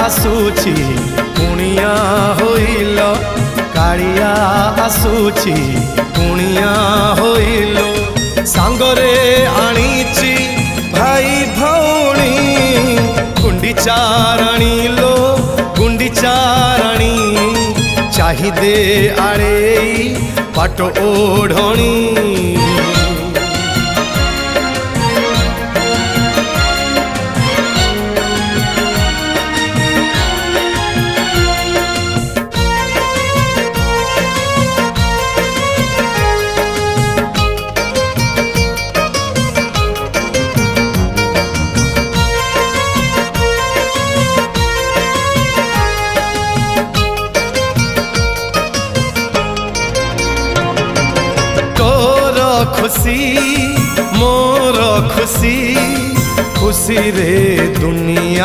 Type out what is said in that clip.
आसुची कुणिया होइल कालिया आसुची कुणिया होइल सांगरे आनीची भाई भौणी गुंडीचाराणी लो गुंडीचाराणी चाहिदे आड़े पाट ओढ़णी खुशी मोर खुशी खुशी रे दुनिया।